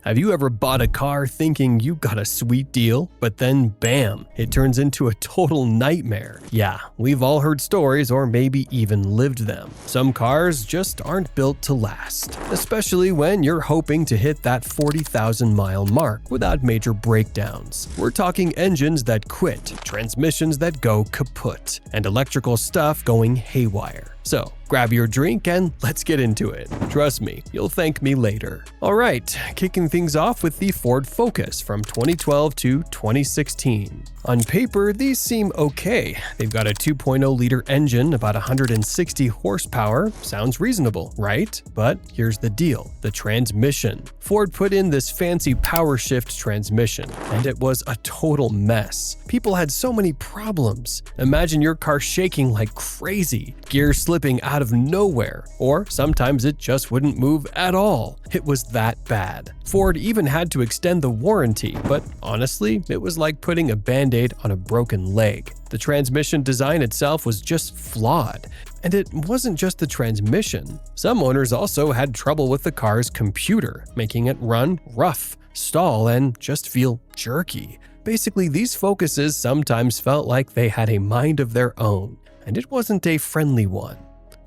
Have you ever bought a car thinking you got a sweet deal, but then bam, it turns into a total nightmare? Yeah, we've all heard stories or maybe even lived them. Some cars just aren't built to last, especially when you're hoping to hit that 40,000-mile mark without major breakdowns. We're talking engines that quit, transmissions that go kaput, and electrical stuff going haywire. So, grab your drink and let's get into it. Trust me, you'll thank me later. Alright, kicking things off with the Ford Focus from 2012 to 2016. On paper, these seem okay. They've got a 2.0-liter engine, about 160 horsepower. Sounds reasonable, right? But here's the deal, the transmission. Ford put in this fancy power shift transmission, and it was a total mess. People had so many problems. Imagine your car shaking like crazy, gears slipping out of nowhere, or sometimes it just wouldn't move at all. It was that bad. Ford even had to extend the warranty, but honestly, it was like putting a band-aid on a broken leg. The transmission design itself was just flawed. And it wasn't just the transmission. Some owners also had trouble with the car's computer, making it run rough, stall, and just feel jerky. Basically, these Focuses sometimes felt like they had a mind of their own, and it wasn't a friendly one.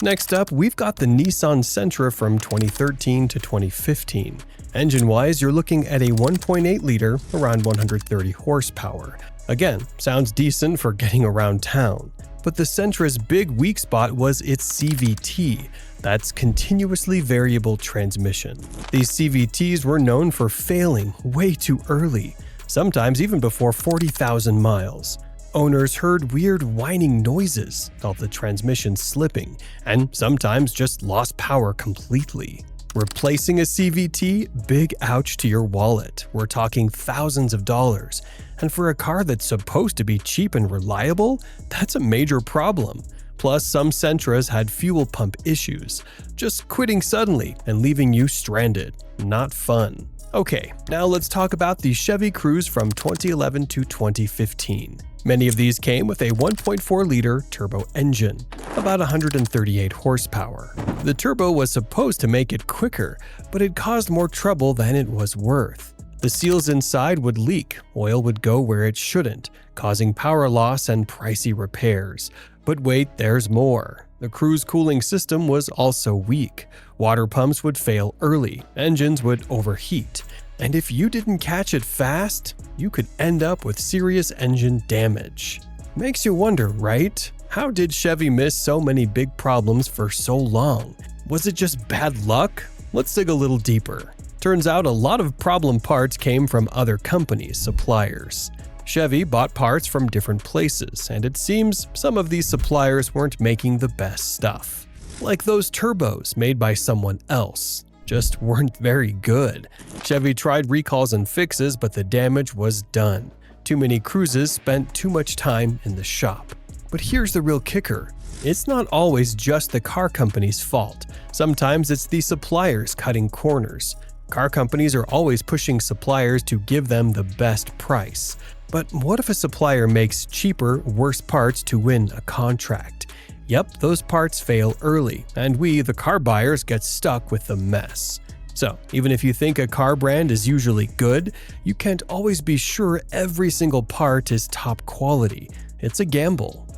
Next up, we've got the Nissan Sentra from 2013 to 2015. Engine-wise, you're looking at a 1.8-liter, around 130 horsepower. Again, sounds decent for getting around town. But the Sentra's big weak spot was its CVT, that's continuously variable transmission. These CVTs were known for failing way too early, sometimes even before 40,000 miles. Owners heard weird whining noises, felt the transmission slipping, and sometimes just lost power completely. Replacing a CVT? Big ouch to your wallet. We're talking thousands of dollars. And for a car that's supposed to be cheap and reliable, that's a major problem. Plus, some Sentras had fuel pump issues, just quitting suddenly and leaving you stranded. Not fun. Okay, now let's talk about the Chevy Cruze from 2011 to 2015. Many of these came with a 1.4-liter turbo engine, about 138 horsepower. The turbo was supposed to make it quicker, but it caused more trouble than it was worth. The seals inside would leak, oil would go where it shouldn't, causing power loss and pricey repairs. But wait, there's more. The Cruze cooling system was also weak. Water pumps would fail early, engines would overheat. And if you didn't catch it fast, you could end up with serious engine damage. Makes you wonder, right? How did Chevy miss so many big problems for so long? Was it just bad luck? Let's dig a little deeper. Turns out a lot of problem parts came from other companies' suppliers. Chevy bought parts from different places, and it seems some of these suppliers weren't making the best stuff. Like those turbos made by someone else. Just weren't very good. Chevy tried recalls and fixes, but the damage was done. Too many Cruzes spent too much time in the shop. But here's the real kicker. It's not always just the car company's fault. Sometimes it's the suppliers cutting corners. Car companies are always pushing suppliers to give them the best price. But what if a supplier makes cheaper, worse parts to win a contract? Yep, those parts fail early, and we, the car buyers, get stuck with the mess. So, even if you think a car brand is usually good, you can't always be sure every single part is top quality. It's a gamble.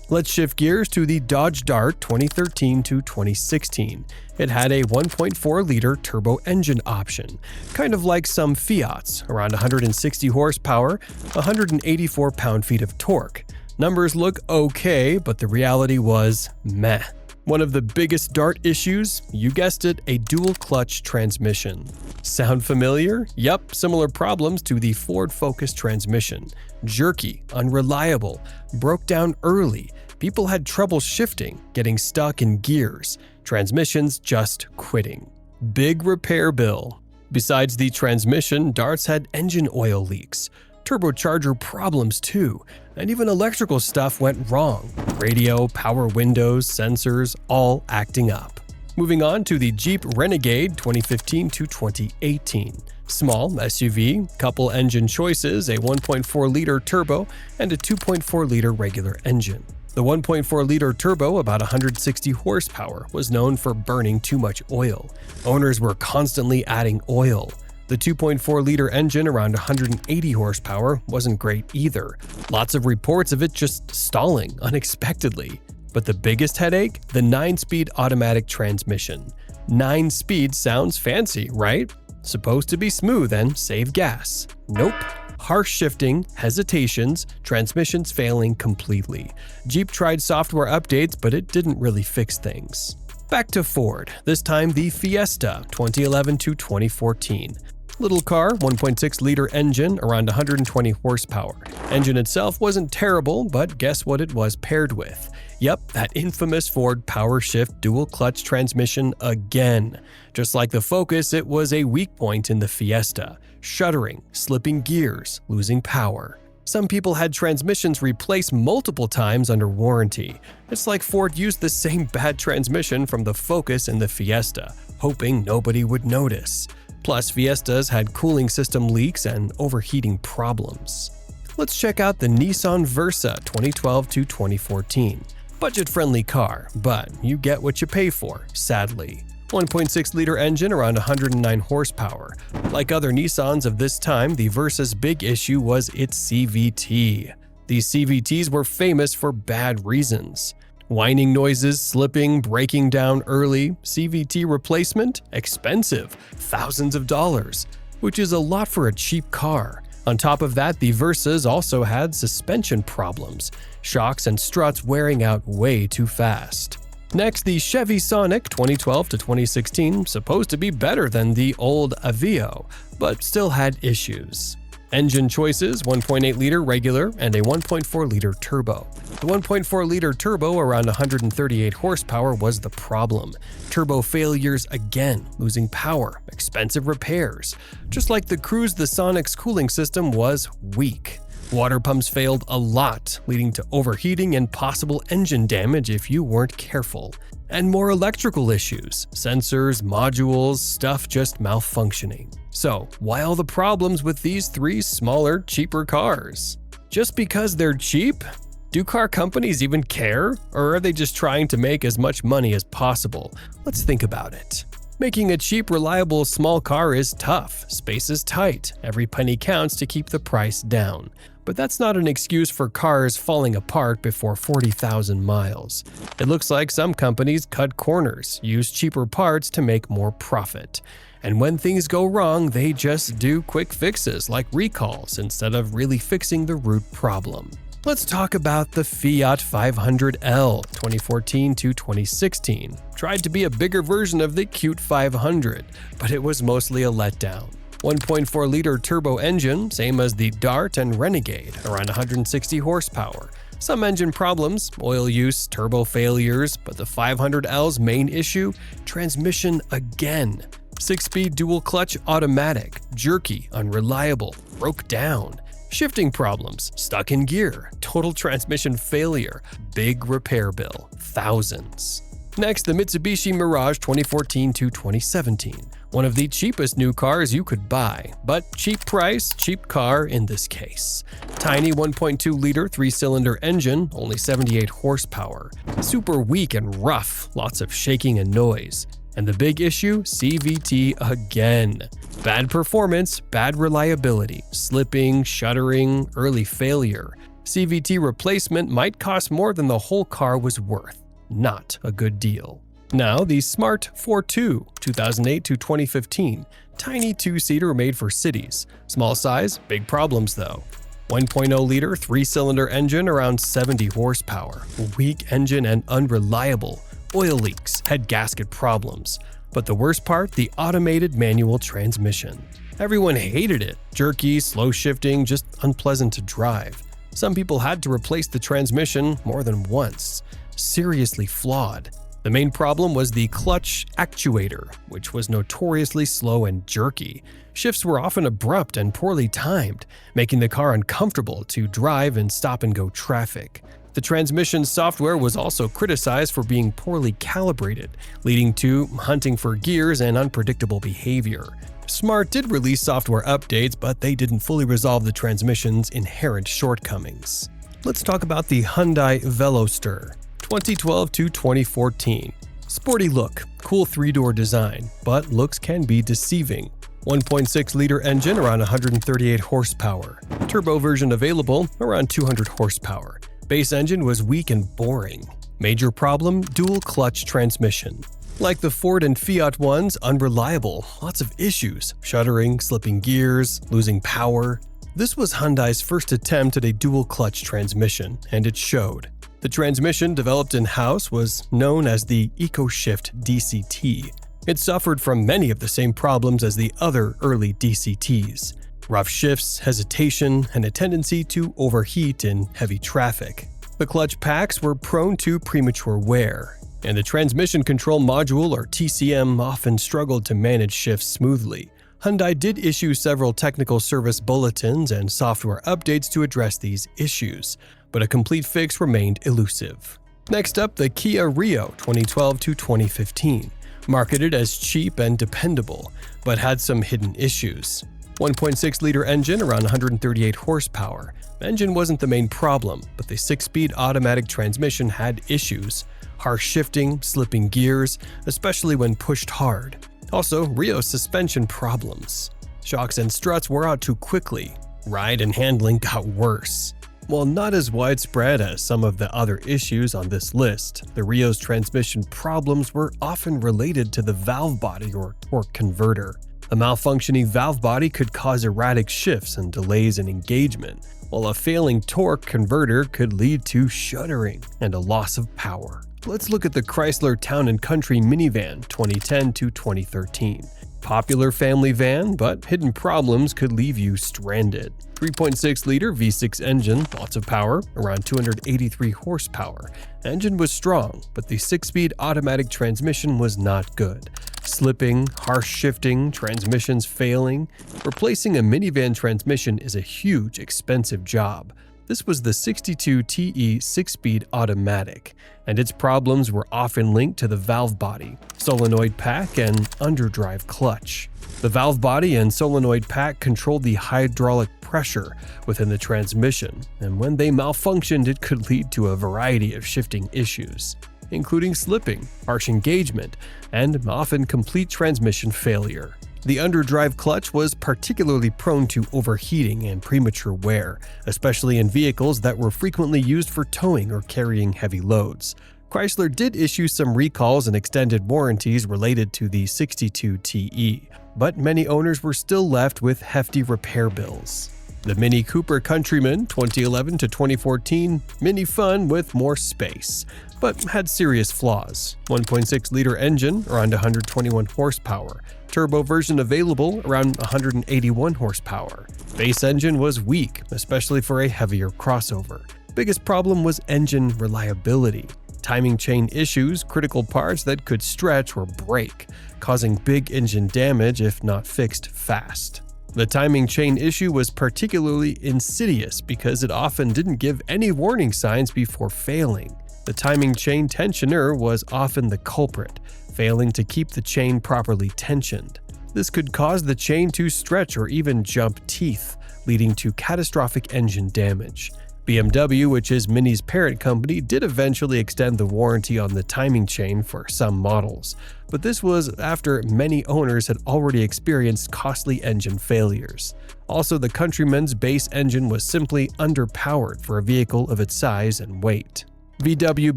Let's shift gears to the Dodge Dart 2013 to 2016. It had a 1.4-liter turbo engine option, kind of like some Fiats, around 160 horsepower, 184 pound-feet of torque. Numbers look okay, but the reality was meh. One of the biggest Dart issues, you guessed it, a dual-clutch transmission. Sound familiar? Yep, similar problems to the Ford Focus transmission. Jerky, unreliable, broke down early, people had trouble shifting, getting stuck in gears, transmissions just quitting. Big repair bill. Besides the transmission, Darts had engine oil leaks, turbocharger problems too, and even electrical stuff went wrong. Radio, power windows, sensors, all acting up. Moving on to the Jeep Renegade 2015 to 2018. Small SUV, couple engine choices, a 1.4-liter turbo and a 2.4-liter regular engine. The 1.4-liter turbo, about 160 horsepower, was known for burning too much oil. Owners were constantly adding oil. The 2.4-liter engine around 180 horsepower wasn't great either. Lots of reports of it just stalling unexpectedly. But the biggest headache? The 9-speed automatic transmission. 9 speeds sounds fancy, right? Supposed to be smooth and save gas. Nope. Harsh shifting, hesitations, transmissions failing completely. Jeep tried software updates, but it didn't really fix things. Back to Ford, this time the Fiesta 2011 to 2014. Little car, 1.6-liter engine, around 120 horsepower. Engine itself wasn't terrible, but guess what it was paired with? Yep, that infamous Ford PowerShift dual-clutch transmission again. Just like the Focus, it was a weak point in the Fiesta. Shuddering, slipping gears, losing power. Some people had transmissions replaced multiple times under warranty. It's like Ford used the same bad transmission from the Focus and the Fiesta, hoping nobody would notice. Plus, Fiestas had cooling system leaks and overheating problems. Let's check out the Nissan Versa 2012 to 2014. Budget-friendly car, but you get what you pay for, sadly. 1.6-liter engine around 109 horsepower. Like other Nissans of this time, the Versa's big issue was its CVT. These CVTs were famous for bad reasons. Whining noises, slipping, breaking down early. CVT replacement? Expensive, thousands of dollars, which is a lot for a cheap car. On top of that, the Versas also had suspension problems, shocks and struts wearing out way too fast. Next, the Chevy Sonic 2012 to 2016, supposed to be better than the old Aveo, but still had issues. Engine choices: 1.8-liter regular and a 1.4-liter turbo. The 1.4-liter turbo around 138 horsepower was the problem. Turbo failures again, losing power, expensive repairs. Just like the Cruise, the Sonic's cooling system was weak. Water pumps failed a lot, leading to overheating and possible engine damage if you weren't careful. And more electrical issues, sensors, modules, stuff just malfunctioning. So, why all the problems with these 3 smaller, cheaper cars? Just because they're cheap? Do car companies even care? Or are they just trying to make as much money as possible? Let's think about it. Making a cheap, reliable, small car is tough. Space is tight. Every penny counts to keep the price down. But that's not an excuse for cars falling apart before 40,000 miles. It looks like some companies cut corners, use cheaper parts to make more profit. And when things go wrong, they just do quick fixes like recalls instead of really fixing the root problem. Let's talk about the Fiat 500L 2014 to 2016. Tried to be a bigger version of the cute 500, but it was mostly a letdown. 1.4-liter turbo engine, same as the Dart and Renegade, around 160 horsepower. Some engine problems, oil use, turbo failures, but the 500L's main issue? Transmission again. 6-speed dual-clutch automatic, jerky, unreliable, broke down. Shifting problems, stuck in gear, total transmission failure, big repair bill, thousands. Next, the Mitsubishi Mirage 2014 to 2017. One of the cheapest new cars you could buy, but cheap price, cheap car in this case. Tiny 1.2-liter 3-cylinder engine, only 78 horsepower. Super weak and rough, lots of shaking and noise. And the big issue? CVT again. Bad performance, bad reliability, slipping, shuddering, early failure. CVT replacement might cost more than the whole car was worth. Not a good deal. Now, the Smart 42, 2008 to 2015. Tiny 2-seater made for cities. Small size, big problems though. 1.0-liter 3-cylinder engine around 70 horsepower. Weak engine and unreliable. Oil leaks, head gasket problems. But the worst part, the automated manual transmission. Everyone hated it. Jerky, slow shifting, just unpleasant to drive. Some people had to replace the transmission more than once. Seriously flawed. The main problem was the clutch actuator, which was notoriously slow and jerky. Shifts were often abrupt and poorly timed, making the car uncomfortable to drive in stop-and-go traffic. The transmission software was also criticized for being poorly calibrated, leading to hunting for gears and unpredictable behavior. Smart did release software updates, but they didn't fully resolve the transmission's inherent shortcomings. Let's talk about the Hyundai Veloster 2012 to 2014. Sporty look, cool 3-door design, but looks can be deceiving. 1.6-liter engine around 138 horsepower. Turbo version available around 200 horsepower. Base engine was weak and boring. Major problem, dual clutch transmission. Like the Ford and Fiat ones, unreliable, lots of issues, shuddering, slipping gears, losing power. This was Hyundai's first attempt at a dual clutch transmission, and it showed. The transmission developed in-house was known as the EcoShift DCT. It suffered from many of the same problems as the other early DCTs. Rough shifts, hesitation, and a tendency to overheat in heavy traffic. The clutch packs were prone to premature wear, and the transmission control module or TCM often struggled to manage shifts smoothly. Hyundai did issue several technical service bulletins and software updates to address these issues, but a complete fix remained elusive. Next up, the Kia Rio 2012 to 2015. Marketed as cheap and dependable, but had some hidden issues. 1.6-liter engine around 138 horsepower. The engine wasn't the main problem, but the 6-speed automatic transmission had issues. Harsh shifting, slipping gears, especially when pushed hard. Also, Rio's suspension problems. Shocks and struts wore out too quickly. Ride and handling got worse. While not as widespread as some of the other issues on this list, the Rio's transmission problems were often related to the valve body or torque converter. A malfunctioning valve body could cause erratic shifts and delays in engagement, while a failing torque converter could lead to shuddering and a loss of power. Let's look at the Chrysler Town & Country minivan 2010 to 2013. Popular family van, but hidden problems could leave you stranded. 3.6-liter V6 engine, lots of power, around 283 horsepower. Engine was strong, but the 6-speed automatic transmission was not good. Slipping, harsh shifting, transmissions failing. Replacing a minivan transmission is a huge, expensive job. This was the 62TE 6-speed automatic, and its problems were often linked to the valve body, solenoid pack, and underdrive clutch. The valve body and solenoid pack controlled the hydraulic pressure within the transmission, and when they malfunctioned, it could lead to a variety of shifting issues, including slipping, harsh engagement, and often complete transmission failure. The underdrive clutch was particularly prone to overheating and premature wear, especially in vehicles that were frequently used for towing or carrying heavy loads. Chrysler did issue some recalls and extended warranties related to the 62TE, but many owners were still left with hefty repair bills. The Mini Cooper Countryman 2011 to 2014, mini fun with more space, but had serious flaws. 1.6-liter engine, around 121 horsepower. Turbo version available, around 181 horsepower. Base engine was weak, especially for a heavier crossover. Biggest problem was engine reliability. Timing chain issues, critical parts that could stretch or break, causing big engine damage if not fixed fast. The timing chain issue was particularly insidious because it often didn't give any warning signs before failing. The timing chain tensioner was often the culprit, failing to keep the chain properly tensioned. This could cause the chain to stretch or even jump teeth, leading to catastrophic engine damage. BMW, which is Mini's parent company, did eventually extend the warranty on the timing chain for some models, but this was after many owners had already experienced costly engine failures. Also, the Countryman's base engine was simply underpowered for a vehicle of its size and weight. VW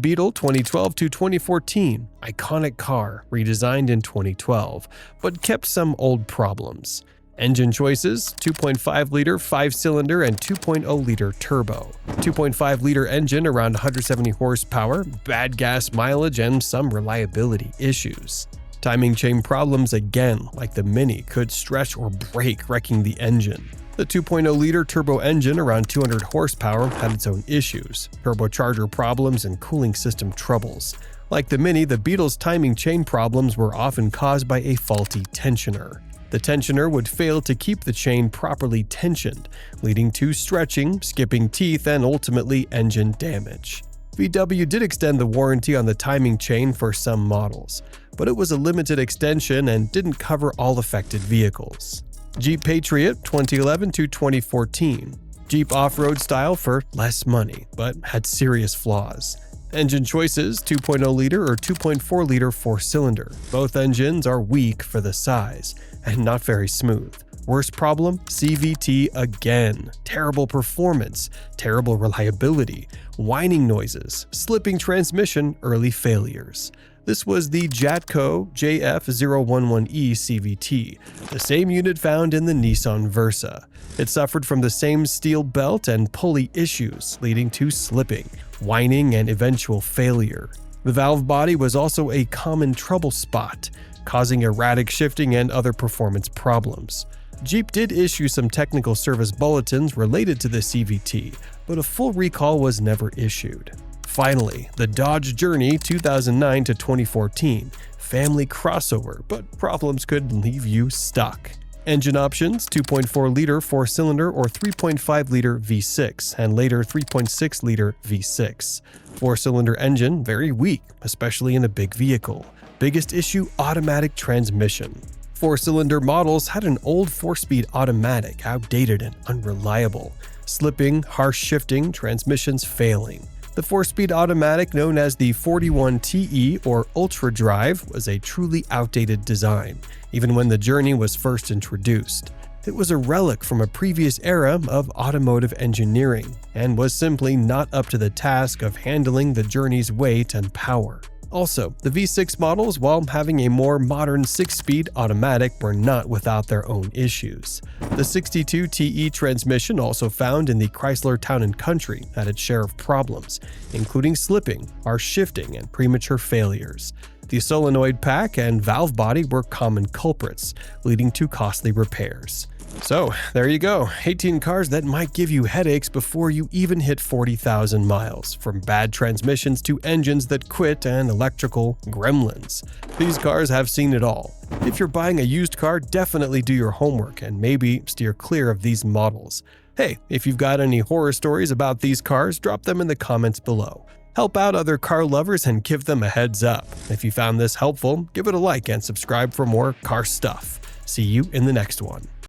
Beetle 2012 to 2014, iconic car, redesigned in 2012, but kept some old problems. Engine choices: 2.5-liter 5-cylinder and 2.0-liter turbo. 2.5-liter engine around 170 horsepower, bad gas mileage, and some reliability issues. Timing chain problems again, like the Mini, could stretch or break, wrecking the engine. The 2.0-liter turbo engine around 200 horsepower had its own issues, turbocharger problems and cooling system troubles. Like the Mini, the Beetle's timing chain problems were often caused by a faulty tensioner. The tensioner would fail to keep the chain properly tensioned, leading to stretching, skipping teeth, and ultimately engine damage. VW did extend the warranty on the timing chain for some models, but it was a limited extension and didn't cover all affected vehicles. Jeep Patriot 2011 to 2014. Jeep off-road style for less money, but had serious flaws. Engine choices: 2.0-liter or 2.4-liter 4-cylinder. Both engines are weak for the size. and not very smooth. Worst problem? CVT again. Terrible performance, terrible reliability, whining noises, slipping transmission, early failures. This was the Jatco JF011E CVT, the same unit found in the Nissan Versa. It suffered from the same steel belt and pulley issues, leading to slipping, whining, and eventual failure. The valve body was also a common trouble spot, causing erratic shifting and other performance problems. Jeep did issue some technical service bulletins related to the CVT, but a full recall was never issued. Finally, the Dodge Journey 2009 to 2014, family crossover, but problems could leave you stuck. Engine options: 2.4-liter 4-cylinder or 3.5-liter V6, and later 3.6-liter V6. 4-cylinder engine very weak, especially in a big vehicle. Biggest issue: automatic transmission. 4-cylinder models had an old 4-speed automatic, outdated and unreliable. Slipping, harsh shifting, transmissions failing. The 4-speed automatic known as the 41TE or Ultra Drive was a truly outdated design, even when the Journey was first introduced. It was a relic from a previous era of automotive engineering and was simply not up to the task of handling the Journey's weight and power. Also, the V6 models, while having a more modern 6-speed automatic, were not without their own issues. The 62TE transmission, also found in the Chrysler Town & Country, had its share of problems, including slipping, harsh shifting, and premature failures. The solenoid pack and valve body were common culprits, leading to costly repairs. So, there you go, 18 cars that might give you headaches before you even hit 40,000 miles, from bad transmissions to engines that quit and electrical gremlins. These cars have seen it all. If you're buying a used car, definitely do your homework and maybe steer clear of these models. Hey, if you've got any horror stories about these cars, drop them in the comments below. Help out other car lovers and give them a heads up. If you found this helpful, give it a like and subscribe for more car stuff. See you in the next one.